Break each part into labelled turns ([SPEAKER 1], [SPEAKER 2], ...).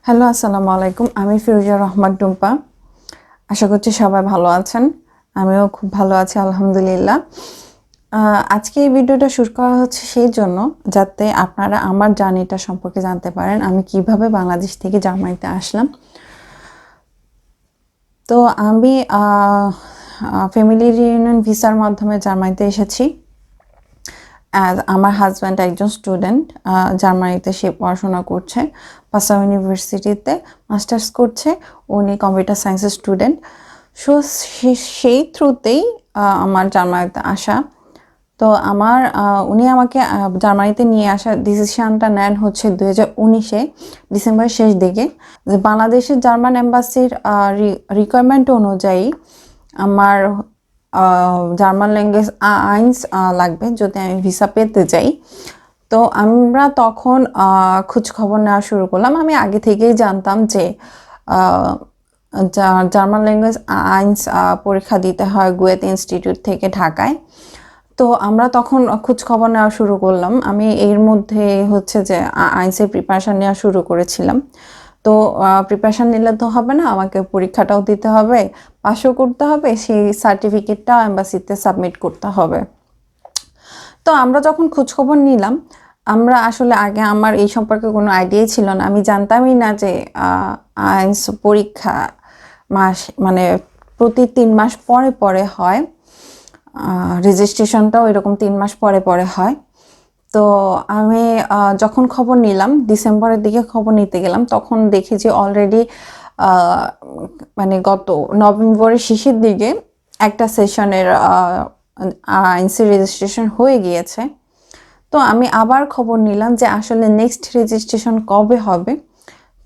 [SPEAKER 1] Hello, আসসালামু আলাইকুম। আমি ফিরোজা রহমান টুম্পা। আশা করছি সবাই ভালো আছেন। আমিও খুব ভালো আছি, আলহামদুলিল্লাহ। আজকে এই ভিডিওটা শুরু করা হচ্ছে সেই জন্য যাতে আপনারা আমার জার্নিটা সম্পর্কে জানতে পারেন, আমি কিভাবে বাংলাদেশ থেকে জার্মানিতে আসলাম। তো আমি ফ্যামিলি রিউনিয়ন ভিসার মাধ্যমে জার্মানিতে এসেছি। আমার হাজব্যান্ড একজন স্টুডেন্ট, জার্মানিতে সে পড়াশোনা করছে, পাসাও ইউনিভার্সিটিতে মাস্টার্স করছে। উনি কম্পিউটার সায়েন্সের স্টুডেন্ট। সো সেই থ্রুতেই আমার জার্মানিতে আসা। তো উনি আমাকে জার্মানিতে নিয়ে আসার ডিসিশনটা নেন হচ্ছে 2019-এ ডিসেম্বরের শেষ দিকে। যে বাংলাদেশের জার্মান এম্বাসির রিকোয়ারমেন্ট অনুযায়ী আমার জার্মান ল্যাঙ্গুয়েজ আইনস লাগবে যদি আমি ভিসা পেতে চাই। তো আমরা তখন খোঁজ খবর নেওয়া শুরু করলাম। আমি আগে থেকেই জানতাম যে জার্মান ল্যাঙ্গুয়েজ আইনস পরীক্ষা দিতে হয় গোয়েতে ইনস্টিটিউট থেকে ঢাকায়। তো আমরা তখন খোঁজ খবর নেওয়া শুরু করলাম। আমি এর মধ্যে হচ্ছে যে আইনসের প্রিপারেশান নেওয়া শুরু করেছিলাম। তো প্রিপারেশান নিলে তো হবে না, আমাকে পরীক্ষাটাও দিতে হবে, পাশও করতে হবে, সেই সার্টিফিকেটটা এম্বাসিতে সাবমিট করতে হবে। তো আমরা যখন খোঁজখবর নিলাম, আমরা আসলে আগে আমার এই সম্পর্কে কোনো আইডিয়াই ছিল না। আমি জানতামই না যে আইনস পরীক্ষা মানে প্রতি 3 মাস পরে পরে হয়। রেজিস্ট্রেশনটাও এরকম 3 মাস পরে পরে হয়। তো আমি যখন খবর নিলাম, ডিসেম্বরের দিকে খবর নিতে গেলাম, তখন দেখি যে অলরেডি মানে গত নভেম্বরের শেষের দিকে একটা সেশনের আইনসি রেজিস্ট্রেশন হয়ে গিয়েছে। তো আমি আবার খবর নিলাম যে আসলে নেক্সট রেজিস্ট্রেশন কবে হবে।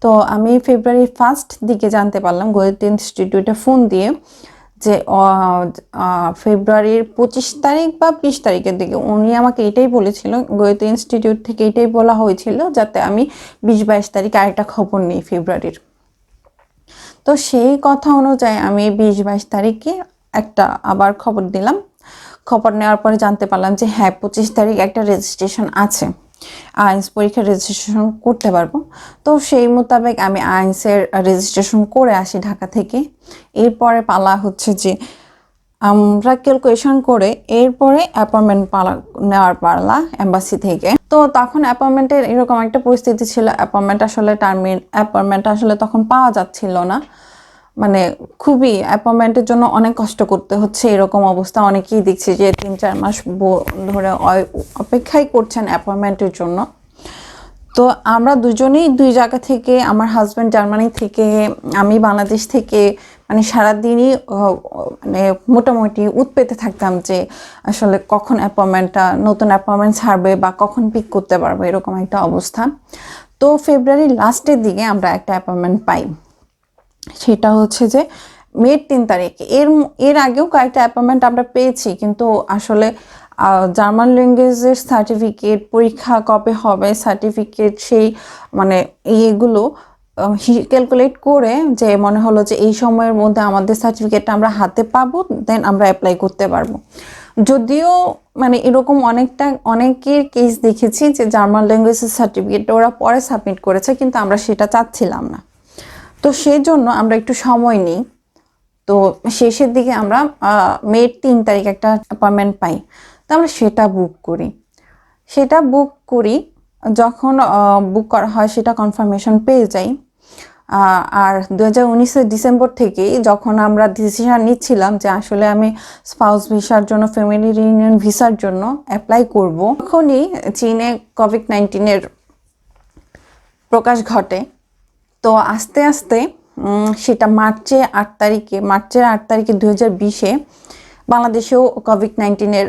[SPEAKER 1] তো আমি ফেব্রুয়ারি 1st দিকে জানতে পারলাম গোয়েতে ইনস্টিটিউটে ফোন দিয়ে যে ফেব্রুয়ারির 25 তারিখ বা 20 তারিখের দিকে উনি আমাকে এটাই বলেছিল, গোয়েতে ইনস্টিটিউট থেকে এটাই বলা হয়েছিল যাতে আমি 20-22 তারিখ আরেকটা খবর নিই ফেব্রুয়ারির। তো সেই কথা অনুযায়ী আমি 20-22 তারিখে একটা আবার খবর দিলাম। খবর নেওয়ার পরে জানতে পারলাম যে হ্যাঁ, 25 তারিখ একটা রেজিস্ট্রেশন আছে, আইনস পরীক্ষার রেজিস্ট্রেশন করতে পারবো। তো সেই মোতাবেক আমি আইনসের রেজিস্ট্রেশন করে আসি ঢাকা থেকে। এরপরে পালা হচ্ছে যে আমরা ক্যালকুলেশন করে এরপরে অ্যাপয়েন্টমেন্ট নেওয়ার পালা এম্বাসি থেকে। তো তখন অ্যাপয়েন্টমেন্টের এরকম একটা পরিস্থিতি ছিল, অ্যাপয়েন্টমেন্ট আসলে তখন পাওয়া যাচ্ছিল না। মানে খুবই অ্যাপয়েন্টমেন্টের জন্য অনেক কষ্ট করতে হচ্ছে, এরকম অবস্থা। অনেকেই দেখছি যে 3-4 মাস ধরে অপেক্ষাই করছেন অ্যাপয়েন্টমেন্টের জন্য। তো আমরা দুজনেই দুই জায়গা থেকে, আমার হাজব্যান্ড জার্মানি থেকে, আমি বাংলাদেশ থেকে, মানে সারাদিনই মানে মোটামুটি উৎপেতে থাকতাম যে আসলে কখন নতুন অ্যাপয়েন্টমেন্ট ছাড়বে বা কখন পিক করতে পারবো, এরকম একটা অবস্থা। তো ফেব্রুয়ারির লাস্টের দিকে আমরা একটা অ্যাপয়েন্টমেন্ট পাই, সেটা হচ্ছে যে মের 3 তারিখে। এর আগেও কয়েকটা অ্যাপয়েন্টমেন্ট আমরা পেয়েছি, কিন্তু আসলে জার্মান ল্যাঙ্গুয়েজের সার্টিফিকেট পরীক্ষা কবে হবে, সার্টিফিকেট সেই মানে এগুলো ক্যালকুলেট করে যে মনে হলো যে এই সময়ের মধ্যে আমাদের সার্টিফিকেটটা আমরা হাতে পাবো, দেন আমরা অ্যাপ্লাই করতে পারবো। যদিও মানে এরকম অনেকের কেস দেখেছি যে জার্মান ল্যাঙ্গুয়েজের সার্টিফিকেটটা ওরা পরে সাবমিট করেছে, কিন্তু আমরা সেটা চাচ্ছিলাম না। তো সেই জন্য আমরা একটু সময় নিই। তো শেষের দিকে আমরা মের 3 তারিখ একটা অ্যাপয়েন্টমেন্ট পাই। তো আমরা সেটা বুক করি। যখন বুক করা হয় সেটা কনফার্মেশন পেয়ে যাই। আর 2019-এর ডিসেম্বর থেকেই যখন আমরা ডিসিশন নিচ্ছিলাম যে আসলে আমি স্পাউস ভিসার জন্য, ফ্যামিলি রিউনিয়ন ভিসার জন্য অ্যাপ্লাই করব, তখনই চীনে কোভিড-19-এর প্রকাশ ঘটে। তো আস্তে আস্তে সেটা মার্চের 8 তারিখে 2020-এ বাংলাদেশেও কোভিড-19-এর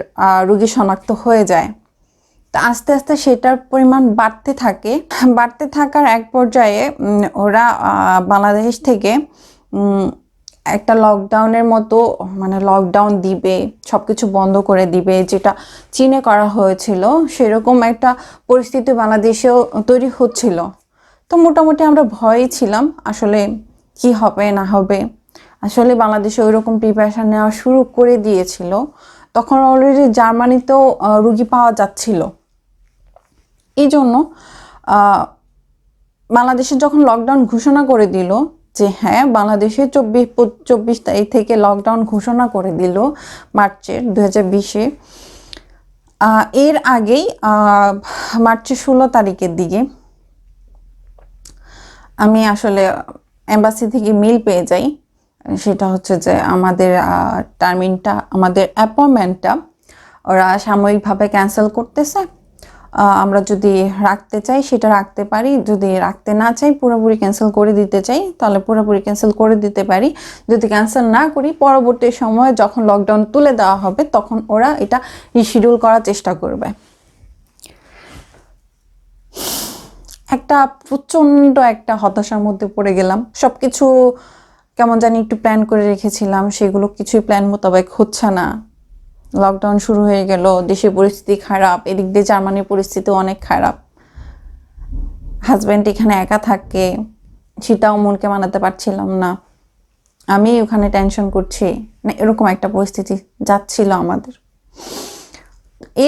[SPEAKER 1] রোগী শনাক্ত হয়ে যায়। তো আস্তে আস্তে সেটার পরিমাণ বাড়তে থাকার এক পর্যায়ে ওরা বাংলাদেশ থেকে একটা লকডাউনের মতো, মানে লকডাউন দিবে, সব কিছু বন্ধ করে দিবে, যেটা চীনে করা হয়েছিল সেরকম একটা পরিস্থিতি বাংলাদেশেও তৈরি হচ্ছিল। তো মোটামুটি আমরা ভয়েই ছিলাম আসলে কি হবে না হবে। আসলে বাংলাদেশে ওইরকম প্রিপারেশন নেওয়া শুরু করে দিয়েছিল, তখন অলরেডি জার্মানিতেও রুগী পাওয়া যাচ্ছিল। এই জন্য বাংলাদেশে যখন লকডাউন ঘোষণা করে দিল যে হ্যাঁ বাংলাদেশে 24 তারিখ থেকে লকডাউন ঘোষণা করে দিল মার্চের 2020-এ, এর আগেই মার্চের 16 তারিখের দিকে আমি আসলে এম্বাসি থেকে মেল পেয়ে যাই। সেটা হচ্ছে যে আমাদের টার্মিনটা, আমাদের অ্যাপয়েন্টমেন্টটা ওরা সাময়িকভাবে ক্যান্সেল করতেছে। আমরা যদি রাখতে চাই সেটা রাখতে পারি, যদি রাখতে না চাই পুরোপুরি ক্যান্সেল করে দিতে চাই তাহলে পুরোপুরি ক্যান্সেল করে দিতে পারি। যদি ক্যান্সেল না করি পরবর্তী সময়ে যখন লকডাউন তুলে দেওয়া হবে তখন ওরা এটা রিশিডিউল করার চেষ্টা করবে। একটা প্রচণ্ড একটা হতাশার মধ্যে পড়ে গেলাম। সব কিছু কেমন জানি একটু প্ল্যান করে রেখেছিলাম, সেগুলো কিছুই প্ল্যান মোতাবেক হচ্ছে না। লকডাউন শুরু হয়ে গেল, দেশের পরিস্থিতি খারাপ, এদিক দিয়ে জার্মানির পরিস্থিতি অনেক খারাপ। হাজব্যান্ড এখানে একা থাকে, সেটাও মনকে মানাতে পারছিলাম না। আমি ওখানে টেনশন করছি, না এরকম একটা পরিস্থিতি যাচ্ছিল আমাদের।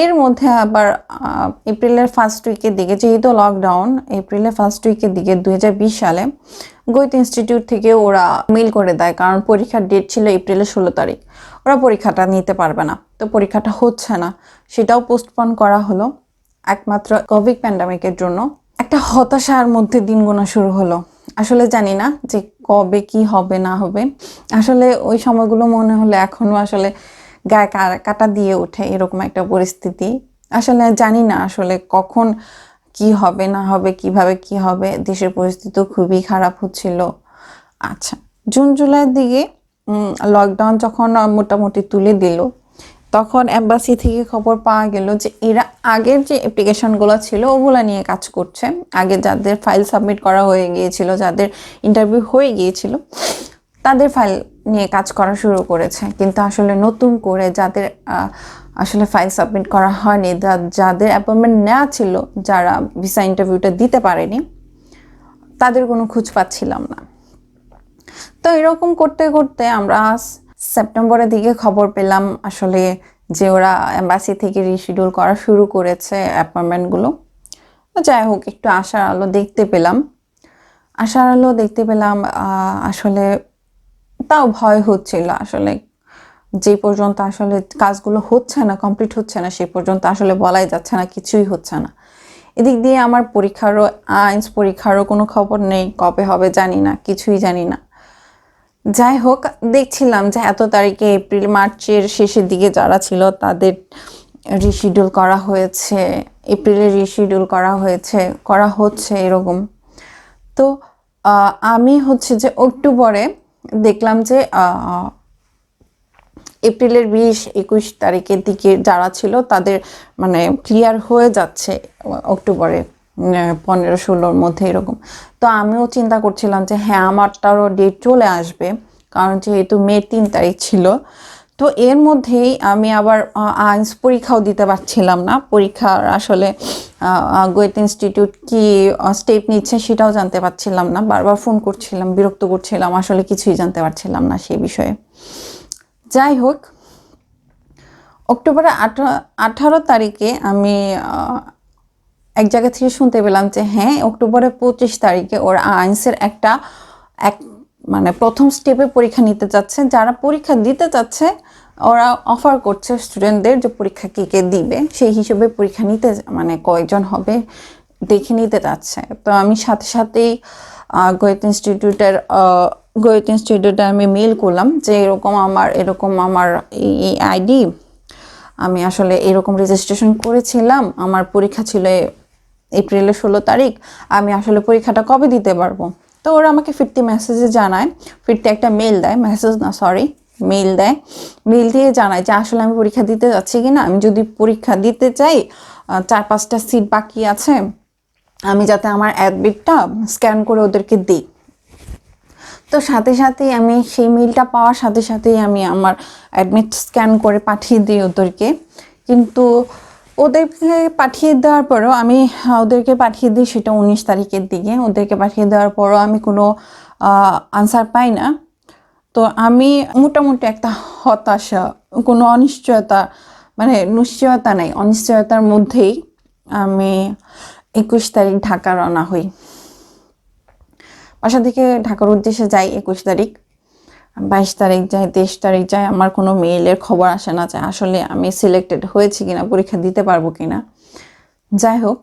[SPEAKER 1] এর মধ্যে আবার এপ্রিলের ফার্স্ট উইকের দিকে, যেহেতু লকডাউন, এপ্রিলের ফার্স্ট উইকের দিকে 2020 সালে গোয়েত ইনস্টিটিউট থেকে ওরা মেল করে দেয়, কারণ পরীক্ষার ডেট ছিল এপ্রিলের 16 তারিখ। ওরা পরীক্ষাটা নিতে পারবে না, তো পরীক্ষাটা হচ্ছে না, সেটাও পোস্টপন করা হলো একমাত্র কোভিড প্যান্ডামিকের জন্য। একটা হতাশার মধ্যে দিন গোনা শুরু হলো। আসলে জানি না যে কবে কি হবে না হবে। আসলে ওই সময়গুলো মনে হলে এখনো আসলে গায়ে কাটা দিয়ে ওঠে, এরকম একটা পরিস্থিতি। আসলে জানি না আসলে কখন কি হবে না হবে, কিভাবে কি হবে। দেশের পরিস্থিতি খুবই খারাপ হচ্ছিল। আচ্ছা, জুন জুলাইয়ের দিকে লকডাউন যখন মোটামুটি তুলে দিল তখন এম্বাসি থেকে খবর পাওয়া গেল যে এরা আগের যে অ্যাপ্লিকেশনগুলো ছিল ওগুলো নিয়ে কাজ করছে। আগে যাদের ফাইল সাবমিট করা হয়ে গিয়েছিল, যাদের ইন্টারভিউ হয়ে গিয়েছিল, তাদের ফাইল নিয়ে কাজ করা শুরু করেছে। কিন্তু আসলে নতুন করে যাদের আসলে ফাইল সাবমিট করা হয়নি, যাদের অ্যাপয়েন্টমেন্ট নেওয়া ছিল, যারা ভিসা ইন্টারভিউটা দিতে পারেনি, তাদের কোনো খোঁজ পাচ্ছিলাম না। তো এরকম করতে করতে আমরা সেপ্টেম্বরের দিকে খবর পেলাম আসলে যে ওরা এম্বাসি থেকে রিশিডিউল করা শুরু করেছে অ্যাপয়েন্টমেন্টগুলো। যাই হোক, একটু আশার আলো দেখতে পেলাম। আসলে তাও ভয় হচ্ছিল। আসলে যে পর্যন্ত আসলে কাজগুলো হচ্ছে না, কমপ্লিট হচ্ছে না, সেই পর্যন্ত আসলে বলাই যাচ্ছে না, কিছুই হচ্ছে না। এদিক দিয়ে আমার আইনস পরীক্ষারও কোনো খবর নেই, কবে হবে জানি না, কিছুই জানি না। যাই হোক, দেখছিলাম যে এত তারিখে এপ্রিল মার্চের শেষের দিকে যারা ছিল তাদের রিশিডিউল করা হয়েছে, এপ্রিলে রিশিডিউল করা হচ্ছে এরকম। তো আমি হচ্ছে যে অক্টোবরে দেখলাম যে এপ্রিলের 20-21 তারিখের দিকে যারা ছিল তাদের মানে ক্লিয়ার হয়ে যাচ্ছে অক্টোবরে 15-16-র মধ্যে এরকম। তো আমিও চিন্তা করছিলাম যে হ্যাঁ আমারটারও ডেট চলে আসবে, কারণ যেহেতু মে 3 তারিখ ছিল। তো এর মধ্যেই আমি আবার আইনস পরীক্ষাও দিতে পারছিলাম না। পরীক্ষার আসলে গোয়েত ইনস্টিটিউট কি স্টেপ নিচ্ছে সেটাও জানতে পারছিলাম না। বারবার ফোন করছিলাম, বিরক্ত করছিলাম, আসলে কিছুই জানতে পারছিলাম না সেই বিষয়ে। যাই হোক, অক্টোবরের 18 তারিখে আমি এক জায়গা থেকে শুনতে পেলাম যে হ্যাঁ অক্টোবরের 25 তারিখে ওরা আইনসের মানে প্রথম স্টেপে পরীক্ষা নিতে যাচ্ছে। যারা পরীক্ষা দিতে যাচ্ছে ওরা অফার করছে স্টুডেন্টদের যে পরীক্ষা কে দিবে সেই হিসেবে পরীক্ষা নিতে, মানে কয়েকজন হবে দেখে নিতে যাচ্ছে। তো আমি সাথে সাথেই গোয়েত ইনস্টিটিউটে আমি মেল করলাম যে এরকম আমার এই আইডি, আমি আসলে এরকম রেজিস্ট্রেশন করেছিলাম, আমার পরীক্ষা ছিল এপ্রিলের 16 তারিখ, আমি আসলে পরীক্ষাটা কবে দিতে পারবো। তো ওরা আমাকে ফিরতি মেসেজে জানায়, ফিরতি একটা মেল দেয়, মেল দিয়ে জানায় যে আসলে আমি পরীক্ষা দিতে যাচ্ছি কিনা, আমি যদি পরীক্ষা দিতে চাই 4-5টা সিট বাকি আছে, আমি যাতে আমার অ্যাডমিটটা স্ক্যান করে ওদেরকে দিই। তো সাথে সাথেই আমি সেই মেলটা পাওয়ার সাথে সাথেই আমি আমার অ্যাডমিট স্ক্যান করে পাঠিয়ে দিই ওদেরকে। কিন্তু ওদেরকে পাঠিয়ে দেওয়ার পরও ওদেরকে পাঠিয়ে দিই সেটা 19 তারিখের দিকে। ওদেরকে পাঠিয়ে দেওয়ার পরও আমি কোনো আনসার পাই না। তো আমি মোটামুটি একটা হতাশা, কোনো অনিশ্চয়তা, মানে নিশ্চয়তা নেই, অনিশ্চয়তার মধ্যেই আমি 21 তারিখ ঢাকা রওনা হই। বাসা থেকে ঢাকার উদ্দেশ্যে যাই 21 তারিখ, 22 তারিখ যাই, 23 তারিখ যাই, আমার কোনো মেইলের খবর আসে না যে আসলে আমি সিলেক্টেড হয়েছি কিনা, পরীক্ষা দিতে পারবো কিনা। যাই হোক,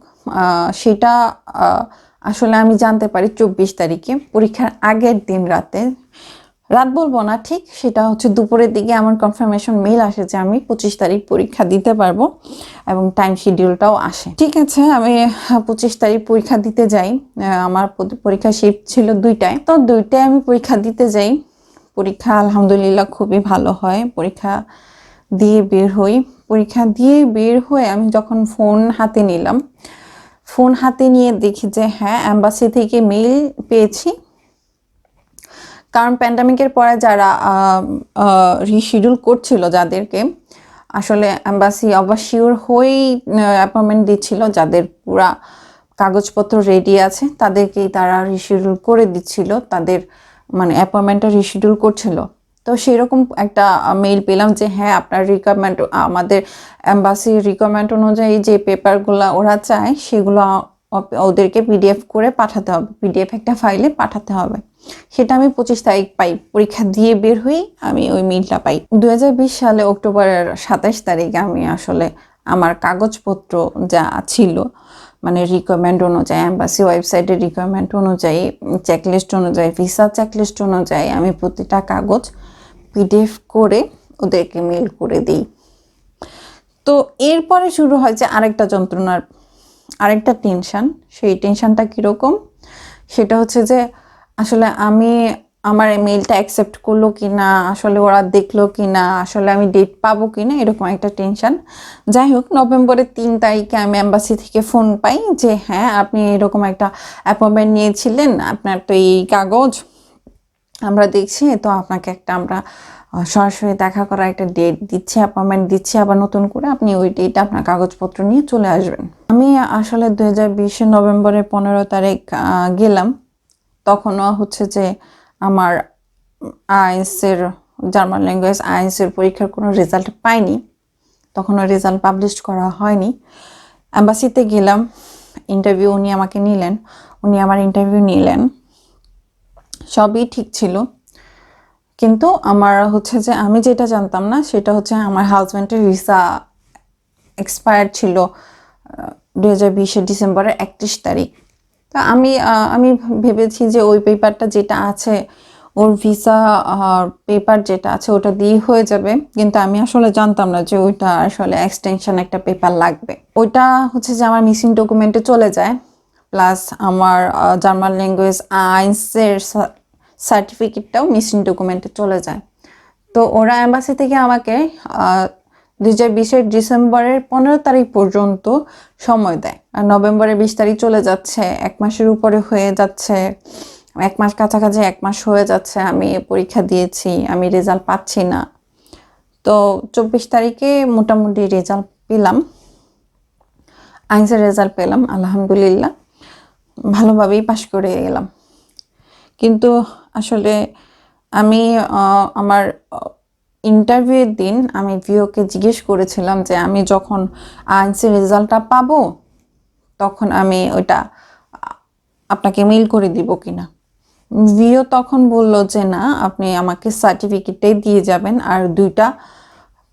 [SPEAKER 1] সেটা আসলে আমি জানতে পারি 24 তারিখে, পরীক্ষার আগের দিন রাতে, রাত বলবো না ঠিক, সেটা হচ্ছে দুপুরের দিকে আমার কনফার্মেশন মেইল আসে যে আমি 25 তারিখ পরীক্ষা দিতে পারবো এবং টাইম শিডিউলটাও আসে। ঠিক আছে, আমি 25 তারিখ পরীক্ষা দিতে যাই। আমার পরীক্ষা শিফট ছিল 2টায়, তো 2টায় আমি পরীক্ষা দিতে যাই। পরীক্ষা আলহামদুলিল্লাহ খুবই ভালো হয়। পরীক্ষা দিয়ে বের হই। পরীক্ষা দিয়ে বের হয়ে আমি যখন ফোন হাতে নিলাম, ফোন হাতে নিয়ে দেখি যে হ্যাঁ, এম্বাসি থেকে মেইল পেয়েছি। কারণ প্যান্ডামিকের পরে যারা রিশিডিউল করছিল, যাদেরকে আসলে এম্বাসি অবশিওর হয়েই অ্যাপয়েন্টমেন্ট দিচ্ছিল, যাদের পুরা কাগজপত্র রেডি আছে তাদেরকেই তারা রিশিডিউল করে দিচ্ছিল, তাদের মানে অ্যাপয়েন্টমেন্টটা রিশিডিউল করছিল। তো সেরকম একটা মেইল পেলাম যে হ্যাঁ, আপনার রিকোয়ারমেন্ট, আমাদের এম্বাসির রিকোয়ারমেন্ট অনুযায়ী যে পেপারগুলো ওরা চায় সেগুলো ওদেরকে পিডিএফ করে পাঠাতে হবে, পিডিএফ একটা ফাইলে পাঠাতে হবে। সেটা আমি 25 তারিখ পাই। পরীক্ষা দিয়ে বের হই আমি ওই মেইলটা পাই। 2020 সালে অক্টোবরের 27 তারিখে আমি আসলে আমার কাগজপত্র যা ছিল, মানে রিকোয়ারমেন্ট অনুযায়ী, এম্বাসি ওয়েবসাইটের রিকোয়ারমেন্ট অনুযায়ী, চেকলিস্ট অনুযায়ী, ভিসা চেকলিস্ট অনুযায়ী আমি প্রতিটা কাগজ পিডিএফ করে ওদেরকে মেইল করে দিই। তো এরপরে শুরু হয় যে আরেকটা যন্ত্রণার, আরেকটা টেনশন। সেই টেনশনটা কীরকম, সেটা হচ্ছে যে আসলে আমি আমার মেইলটা অ্যাকসেপ্ট করলো কি না, আসলে ওরা দেখলো কি না, আসলে আমি ডেট পাবো কি না, এরকম একটা টেনশন। যাই হোক, নভেম্বরের 3 তারিখে আমি এম্বাসি থেকে ফোন পাই যে হ্যাঁ, আপনি এরকম একটা অ্যাপয়েন্টমেন্ট নিয়েছিলেন, আপনার তো এই কাগজ আমরা দেখছি, তো আপনাকে একটা আমরা সরাসরি দেখা করার একটা ডেট দিচ্ছি, অ্যাপয়েন্টমেন্ট দিচ্ছি আবার নতুন করে, আপনি ওই ডেটে আপনার কাগজপত্র নিয়ে চলে আসবেন। আমি আসলে 2020 নভেম্বরের 15 তারিখ গেলাম। তখনও হচ্ছে যে আমার আইএলটিএস জার্মান ল্যাঙ্গুয়েজ আইএলটিএস পরীক্ষার কোনো রেজাল্ট পাইনি, তখনও রেজাল্ট পাবলিশ করা হয়নি। এম্বাসিতে গেলাম, ইন্টারভিউ উনি আমাকে নিলেন, উনি আমার ইন্টারভিউ নিলেন, সবই ঠিক ছিল। কিন্তু আমার হচ্ছে যে আমি যেটা জানতাম না সেটা হচ্ছে আমার হাজব্যান্ডের ভিসা এক্সপায়ার ছিল 2020 ডিসেম্বরের 31 তারিখ। তা আমি ভেবেছি যে ওই পেপারটা যেটা আছে, ওর ভিসা পেপার যেটা আছে ওটা দিয়ে হয়ে যাবে, কিন্তু আমি আসলে জানতাম না যে ওইটা আসলে এক্সটেনশন একটা পেপার লাগবে। ওইটা হচ্ছে যে আমার মিসিং ডকুমেন্টে চলে যায়, প্লাস আমার জার্মান ল্যাঙ্গুয়েজ আইএলটিএস সার্টিফিকেটটাও মিসিং ডকুমেন্টে চলে যায়। তো ওরা এম্বাসি থেকে আমাকে 2020 ডিসেম্বরের 15 তারিখ পর্যন্ত সময় দেয়, আর নভেম্বরের 20 তারিখ চলে যাচ্ছে, 1 মাসের উপরে হয়ে যাচ্ছে, 1 মাস কাছাকাছি 1 মাস হয়ে যাচ্ছে আমি পরীক্ষা দিয়েছি, আমি রেজাল্ট পাচ্ছি না। তো 24 তারিখে মোটামুটি রেজাল্ট পেলাম, আইএলটিএস রেজাল্ট পেলাম, আলহামদুলিল্লাহ ভালোভাবেই পাশ করে গেলাম। কিন্তু আসলে আমি আমার ইন্টারভিউয়ের দিন আমি ভিওকে জিজ্ঞেস করেছিলাম যে আমি যখন আইএলটিএস রেজাল্টটা পাবো তখন আমি ওইটা আপনাকে মেইল করে দিব কিনা। ভিও তখন বলল যে না, আপনি আমাকে সার্টিফিকেটটাই দিয়ে যাবেন আর 2টা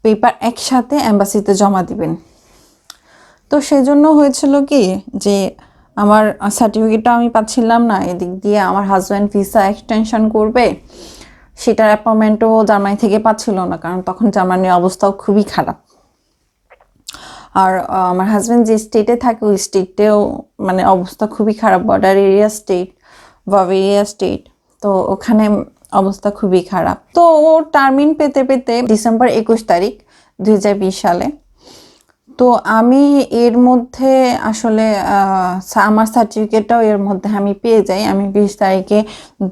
[SPEAKER 1] পেপার একসাথে এম্বাসিতে জমা দিবেন। তো সেজন্য হয়েছিল কি যে আমার সার্টিফিকেটটা আমি পাচ্ছিলাম না, এদিক দিয়ে আমার হাজব্যান্ড ভিসা এক্সটেনশন করবে, সেটার অ্যাপয়েন্টমেন্টও জার্মানি থেকে পাচ্ছিল না, কারণ তখন জার্মানির অবস্থাও খুবই খারাপ। আর আমার হাজব্যান্ড যে স্টেটে থাকে ওই স্টেটেও মানে অবস্থা খুবই খারাপ, border area state, Bavaria state, তো ওখানে অবস্থা খুবই খারাপ। তো ও টার্মিন পেতে পেতে ডিসেম্বর 21 তারিখ 2020 সালে, তো আমি এর মধ্যে আসলে আমার সার্টিফিকেটটাও এর মধ্যে আমি পেয়ে যাই। আমি 20 তারিখে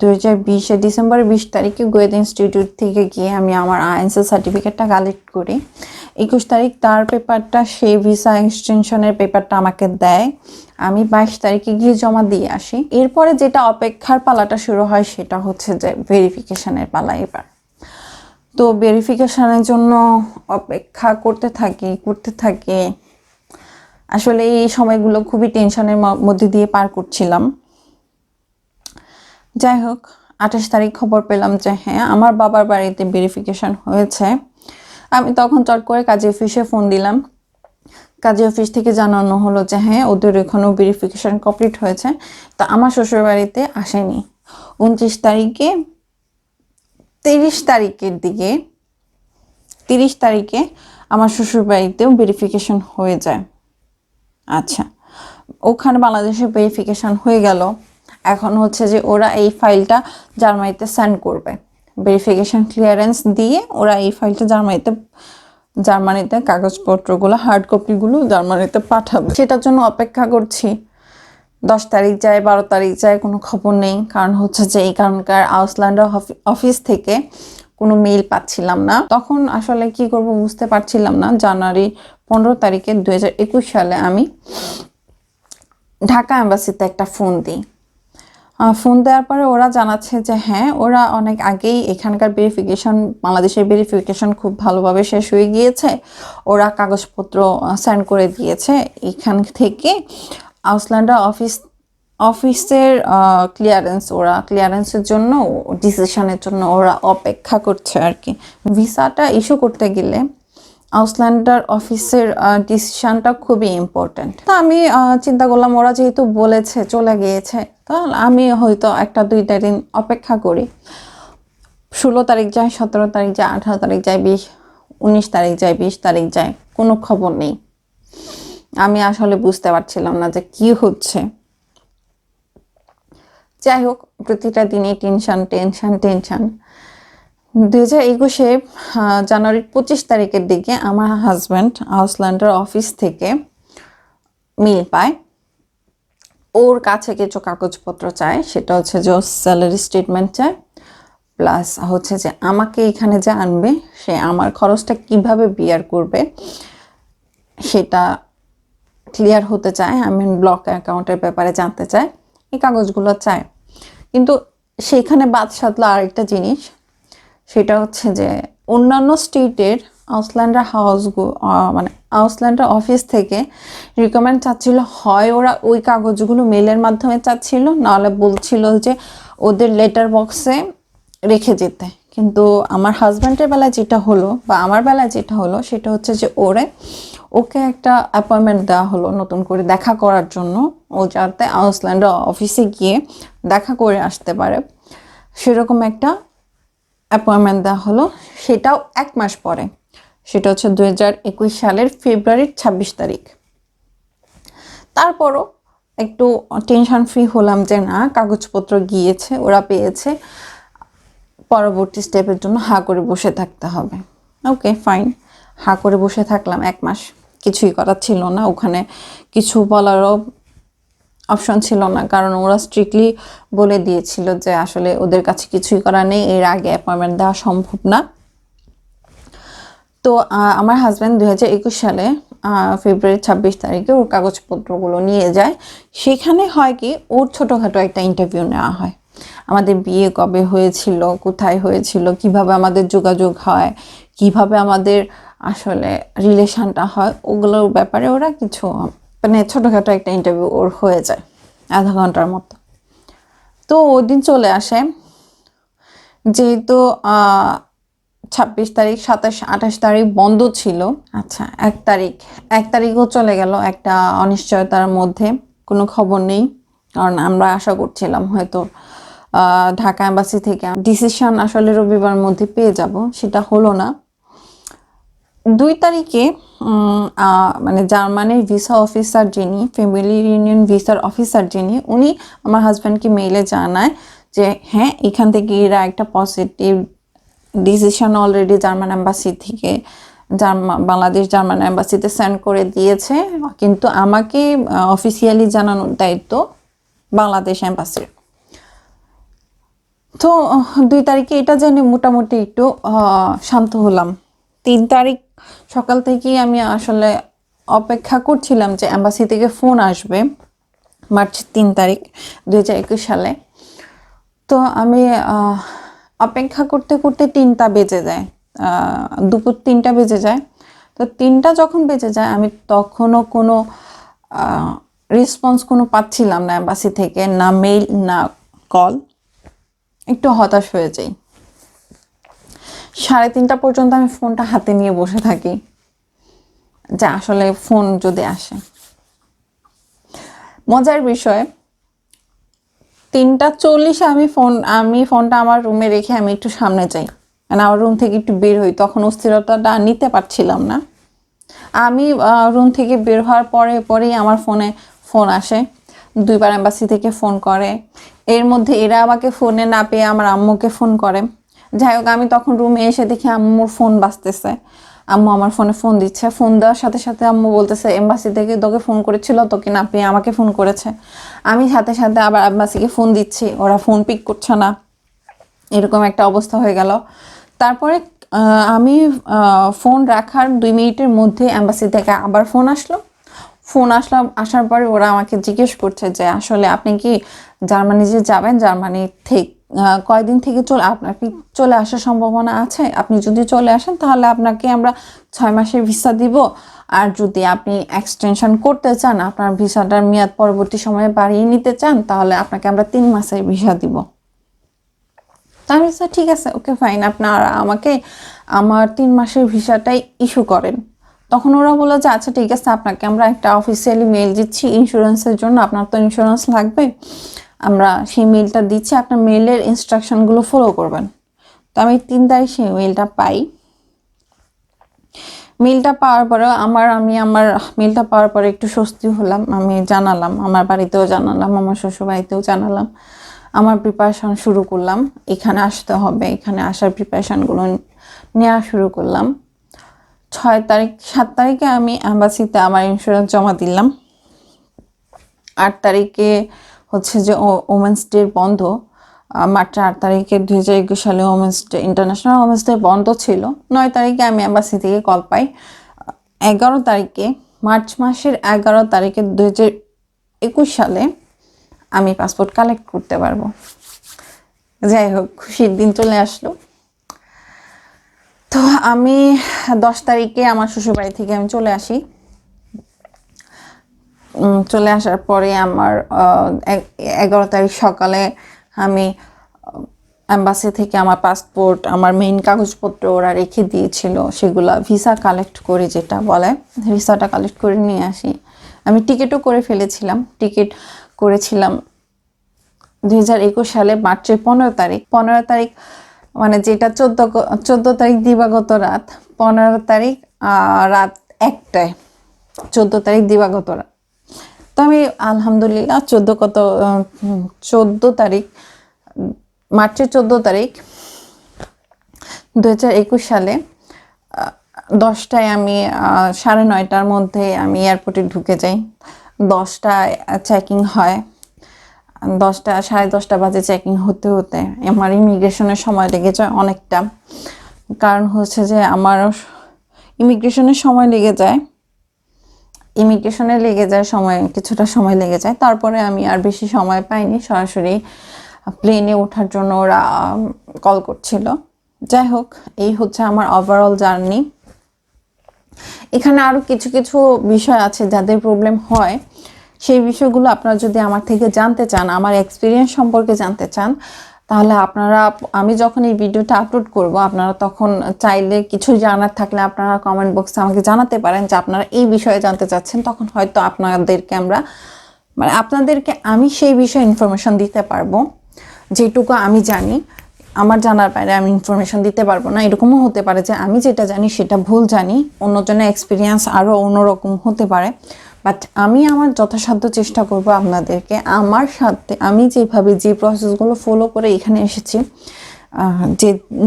[SPEAKER 1] 2020 ডিসেম্বরের 20 তারিখে গোয়েদ ইনস্টিটিউট থেকে গিয়ে আমি আমার আইএলটিএস সার্টিফিকেটটা কালেক্ট করি। 21 তারিখ তার পেপারটা, সেই ভিসা এক্সটেনশনের পেপারটা আমাকে দেয়, আমি 22 তারিখে গিয়ে জমা দিয়ে আসি। এরপরে যেটা অপেক্ষার পালাটা শুরু হয় সেটা হচ্ছে যে ভেরিফিকেশনের পালা। এবার তো ভেরিফিকেশনের জন্য অপেক্ষা করতে থাকি। আসলে এই সময়গুলো খুবই টেনশনের মধ্যে দিয়ে পার করছিলাম। যাই হোক 28 তারিখ খবর পেলাম যে হ্যাঁ আমার বাবার বাড়িতে ভেরিফিকেশন হয়েছে। আমি তখন চট করে কাজী অফিসে ফোন দিলাম। কাজী অফিস থেকে জানানো হলো যে হ্যাঁ ওদের এখনও ভেরিফিকেশন কমপ্লিট হয়েছে। তো আমার শ্বশুর বাড়িতে আসেনি। 29 তারিখে 30 তারিখের দিকে 30 তারিখে আমার শ্বশুর বাড়িতেও ভেরিফিকেশন হয়ে যায়। আচ্ছা, ওখানে বাংলাদেশের ভেরিফিকেশন হয়ে গেল। এখন হচ্ছে যে ওরা এই ফাইলটা জার্মানিতে সেন্ড করবে। ভেরিফিকেশন ক্লিয়ারেন্স দিয়ে ওরা এই ফাইলটা জার্মানিতে কাগজপত্রগুলো হার্ড কপিগুলো জার্মানিতে পাঠাবে। সেটার জন্য অপেক্ষা করছি। 10 তারিখ যায়, 12 তারিখ যায়, কোনো খবর নেই। কারণ হচ্ছে যে এখানকার আউসল্যান্ডার অফিস থেকে কোনো মেইল পাচ্ছিলাম না। তখন আসলে কি করব বুঝতে পারছিলাম না। জানুয়ারি 15 তারিখে 2021 সালে আমি ঢাকা এম্বাসিতে একটা ফোন দিই। ফোন দেওয়ার পরে ওরা জানাচ্ছে যে হ্যাঁ ওরা অনেক আগেই এখানকার ভেরিফিকেশন, বাংলাদেশের ভেরিফিকেশন খুব ভালোভাবে শেষ হয়ে গিয়েছে। ওরা কাগজপত্র সেন্ড করে দিয়েছে। এখান থেকে আউসল্যান্ডার অফিসের ক্লিয়ারেন্সের জন্য, ডিসিশনের জন্য ওরা অপেক্ষা করছে আর কি। ভিসাটা ইস্যু করতে গেলে আউসল্যান্ডার অফিসের ডিসিশনটা খুবই ইম্পর্ট্যান্ট। তা আমি চিন্তা করলাম ওরা যেহেতু বলেছে চলে গিয়েছে, তাহলে আমি হয়তো 1-2 দিন অপেক্ষা করি। 16 তারিখ যায়, 17 তারিখ যায়, 18 তারিখ যায়, 19 তারিখ যায়, 20 তারিখ যায়, কোনো খবর নেই। আমি আসলে বুঝতে পারছিলাম না যে কি হচ্ছে। যাই হোক, প্রতিটা দিনে টেনশন টেনশন টেনশন। 2021-এ জানুয়ারির 25 তারিখের দিকে আমার হাজব্যান্ড আউসল্যান্ডার অফিস থেকে মেইল পায়। ওর কাছে কিছু কাগজপত্র চায়, সেটা হচ্ছে যে স্যালারি স্টেটমেন্ট চায়, প্লাস হচ্ছে যে আমাকে এখানে যে আনবে সে আমার খরচটা কিভাবে বিয়ার করবে সেটা ক্লিয়ার হতে চায়। আমি ব্লক অ্যাকাউন্টের ব্যাপারে জানতে চায়, এই কাগজগুলো চায়। কিন্তু সেখানে বাদ সাধলো আরেকটা জিনিস, সেটা হচ্ছে যে অন্যান্য স্টেটের আউসল্যান্ডার অফিস থেকে রিকমেন্ড চাচ্ছিল, হয় ওরা ওই কাগজগুলো মেলের মাধ্যমে চাচ্ছিল, নাহলে বলছিল যে ওদের লেটার বক্সে রেখে যেতে। কিন্তু আমার হাজব্যান্ডের বেলায় যেটা হলো বা আমার বেলায় যেটা হলো সেটা হচ্ছে যে ওকে একটা অ্যাপয়েন্টমেন্ট দেওয়া হলো নতুন করে দেখা করার জন্য, ও যাতে আউসল্যান্ডার অফিসে গিয়ে দেখা করে আসতে পারে, সেরকম একটা অ্যাপয়েন্টমেন্ট দেওয়া হলো। সেটাও 1 মাস পরে, সেটা হচ্ছে 2021 সালের ফেব্রুয়ারির 26 তারিখ। তারপরও একটু টেনশন ফ্রি হলাম যে না, কাগজপত্র গিয়েছে, ওরা পেয়েছে, পরবর্তী স্টেপের জন্য হা করে বসে থাকতে হবে। ওকে ফাইন, হা করে বসে থাকলাম 1 মাস। কিছুই করার ছিল না, ওখানে কিছু বলারও অপশন ছিল না, কারণ ওরা স্ট্রিক্টলি বলে দিয়েছিল যে আসলে ওদের কাছে কিছুই করার নেই, এর আগে অ্যাপয়েন্টমেন্ট দেওয়া সম্ভব না। তো আমার হাজব্যান্ড 2021 সালে ফেব্রুয়ারি 26 তারিখে ওর কাগজপত্রগুলো নিয়ে যায়। সেখানে হয় কি, ওর ছোটোখাটো একটা ইন্টারভিউ নেওয়া হয়। আমাদের বিয়ে কবে হয়েছিল, কোথায় হয়েছিল, কিভাবে আমাদের যোগাযোগ হয়, কিভাবে আমাদের আসলে রিলেশনটা হয়, ওগুলোর ব্যাপারে ওরা কিছু মানে ছোটোখাটো একটা ইন্টারভিউ ওর হয়ে যায় আধা ঘন্টার মতো। তো ওই দিন চলে আসে, যেহেতু 26 তারিখ, 27-28 তারিখ বন্ধ ছিল। আচ্ছা, 1 তারিখও চলে গেল একটা অনিশ্চয়তার মধ্যে, কোনো খবর নেই। কারণ আমরা আশা করছিলাম হয়তো ঢাকা এম্বাসি থেকে ডিসিশন আসলে রবিবার মধ্যে পেয়ে যাব, সেটা হলো না। 2 তারিখে মানে জার্মানির ভিসা অফিসার যিনি, ফ্যামিলি ইউনিয়ন ভিসার অফিসার যিনি, উনি আমার হাজব্যান্ডকে মেইলে জানায় যে হ্যাঁ এখান থেকে এরা একটা positive decision already German embassy থেকে বাংলাদেশ জার্মান এম্বাসিতে সেন্ড করে দিয়েছে, কিন্তু আমাকে অফিসিয়ালি জানানোর দায়িত্ব বাংলাদেশ এম্বাসির। তো 2 তারিখে এটা জেনে মোটামুটি একটু শান্ত হলাম। 3 তারিখ সকাল থেকেই আমি আসলে অপেক্ষা করছিলাম যে এম্বাসি থেকে ফোন আসবে, মার্চ 3 তারিখ 2021 সালে। তো আমি অপেক্ষা করতে করতে 3টা বেজে যায়, দুপুর 3টা বেজে যায়। তো 3টা যখন বেজে যায় আমি তখনও কোনো রেসপন্স কোনো পাচ্ছিলাম না এম্বাসি থেকে, না মেইল না কল। একটু হতাশ হয়ে যাই। 3:30 পর্যন্ত আমি ফোনটা হাতে নিয়ে বসে থাকি যে আসলে ফোন যদি আসে। মজার বিষয়, 3:40 আমি ফোনটা আমার রুমে রেখে আমি একটু সামনে যাই, মানে আমার রুম থেকে একটু বের হই। তখন অস্থিরতাটা নিতে পারছিলাম না। আমি রুম থেকে বের হওয়ার পরেই আমার ফোন আসে। 2বার এম্বাসি থেকে ফোন করে। এর মধ্যে এরা আমাকে ফোনে না পেয়ে আমার আম্মুকে ফোন করে। যাই হোক, আমি তখন রুমে এসে দেখি আম্মুর ফোন বাজতেছে। আম্মু আমার ফোনে ফোন দিচ্ছে। ফোন দেওয়ার সাথে সাথে আম্মু বলতেছে এম্বাসি থেকে তোকে ফোন করেছিল, তোকে না পেয়ে আমাকে ফোন করেছে। আমি সাথে সাথে আবার এম্বাসিকে ফোন দিচ্ছি, ওরা ফোন পিক করছে না। এরকম একটা অবস্থা হয়ে গেল। তারপরে আমি ফোন রাখার 2 মিনিটের মধ্যে এম্বাসি থেকে আবার আসার পরে ওরা আমাকে জিজ্ঞেস করছে যে আসলে আপনি কি জার্মানি যে যাবেন, জার্মানি থেকে কয়দিন থেকে আপনার কি চলে আসার সম্ভাবনা আছে? আপনি যদি চলে আসেন তাহলে আপনাকে আমরা 6 মাসের ভিসা দিব, আর যদি আপনি এক্সটেনশন করতে চান, আপনার ভিসাটার মেয়াদ পরবর্তী সময়ে বাড়িয়ে নিতে চান, তাহলে আপনাকে আমরা 3 মাসের ভিসা দিব। আমি ঠিক আছে, ওকে ফাইন, আপনারা আমাকে আমার 3 মাসের ভিসাটাই ইস্যু করেন। তখন ওরা বললো যে আচ্ছা ঠিক আছে, আপনাকে আমরা একটা অফিসিয়ালি মেল দিচ্ছি ইন্স্যুরেন্সের জন্য, আপনার তো ইন্স্যুরেন্স লাগবে, আমরা সেই মেলটা দিচ্ছি, আপনার মেলের ইনস্ট্রাকশনগুলো ফলো করবেন। তো আমি 3 তারিখ সেই মেলটা পাই। মেলটা পাওয়ার পরে আমার মেলটা পাওয়ার পরে একটু স্বস্তি হলাম। আমি জানালাম, আমার বাড়িতেও জানালাম, আমার শ্বশুর বাড়িতেও জানালাম। আমার প্রিপারেশান শুরু করলাম, এখানে আসতে হবে, এখানে আসার প্রিপারেশানগুলো নেওয়া শুরু করলাম। 7 তারিখে আমি অ্যাম্বাসিতে আমার ইন্স্যুরেন্স জমা দিলাম। 8 তারিখে হচ্ছে যে ওমেন্স ডে বন্ধ, মার্চ 8 তারিখে 2021 সালে ইন্টারন্যাশনাল ওমেন্স ডে বন্ধ ছিল। 9 তারিখে আমি অ্যাম্বাসি থেকে কল পাই। 11 তারিখে, মার্চ মাসের 11 তারিখে 2021 সালে আমি পাসপোর্ট কালেক্ট করতে পারবো। যাই হোক, খুশির দিন চলে আসলো। তো আমি 10 তারিখে আমার শ্বশুরবাড়ি থেকে আমি চলে আসি। চলে আসার পরে আমার 11 তারিখ সকালে আমি অ্যাম্বাসি থেকে আমার পাসপোর্ট, আমার মেইন কাগজপত্র ওরা রেখে দিয়েছিল, সেগুলো ভিসা কালেক্ট করে, যেটা বলে ভিসাটা কালেক্ট করে নিয়ে আসি। আমি টিকিটও করে ফেলেছিলাম। টিকিট করেছিলাম 2021 সালে মার্চের 15 তারিখ, মানে যেটা 14 তারিখ দিবাগত রাত, 15 তারিখ রাত 1টায়, 14 তারিখ দিবাগত রাত। তো আমি আলহামদুলিল্লাহ 14 তারিখ, মার্চের 14 তারিখ 2021 সালে 10টায় আমি 9:30টার মধ্যে আমি এয়ারপোর্টে ঢুকে যাই। 10টায় চেকিং হয়, 10:30 বাজে চেকিং হতে হতে আমার ইমিগ্রেশনের সময় লেগে যায় অনেকটা। কারণ হচ্ছে যে আমার ইমিগ্রেশনের সময় লেগে যায় সময়, কিছুটা সময় লেগে যায়। তারপরে আমি আর বেশি সময় পাইনি, সরাসরি প্লেনে ওঠার জন্য ওরা কল করছিল। যাই হোক, এই হচ্ছে আমার ওভারঅল জার্নি। এখানে আরও কিছু কিছু বিষয় আছে যাদের প্রবলেম হয়, সেই বিষয়গুলো আপনারা যদি আমার থেকে জানতে চান, আমার এক্সপিরিয়েন্স সম্পর্কে জানতে চান, তাহলে আমি যখন এই ভিডিওটা আপলোড করব, আপনারা তখন চাইলে কিছু জানার থাকলে আপনারা কমেন্ট বক্সে আমাকে জানাতে পারেন যে আপনারা এই বিষয়ে জানতে চাচ্ছেন। তখন হয়তো আপনাদেরকে আমি সেই বিষয়ে ইনফরমেশন দিতে পারবো, যেটুকু আমি জানি। আমার জানার বাইরে আমি ইনফরমেশন দিতে পারবো না। এরকমও হতে পারে যে আমি যেটা জানি সেটা ভুল জানি, অন্যজনের এক্সপিরিয়েন্স আরও অন্যরকম হতে পারে। বাট আমি আমার যথাসাধ্য চেষ্টা করব আপনাদেরকে আমার সাথে, আমি যেভাবে যে প্রসেসগুলো ফলো করে এখানে এসেছি,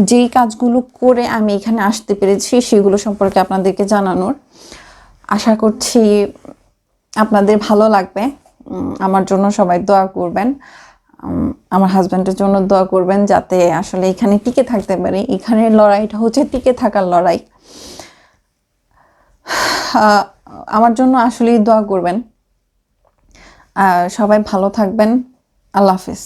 [SPEAKER 1] যেই কাজগুলো করে আমি এখানে আসতে পেরেছি, সেগুলো সম্পর্কে আপনাদেরকে জানানোর। আশা করছি আপনাদের ভালো লাগবে। আমার জন্য সবাই দোয়া করবেন, আমার হাজব্যান্ডের জন্য দোয়া করবেন, যাতে আসলে এখানে টিকে থাকতে পারি। এখানের লড়াইটা হচ্ছে টিকে থাকার লড়াই। আমার জন্য আসলেই দোয়া করবেন। সবাই ভালো থাকবেন। আল্লাহ হাফেজ।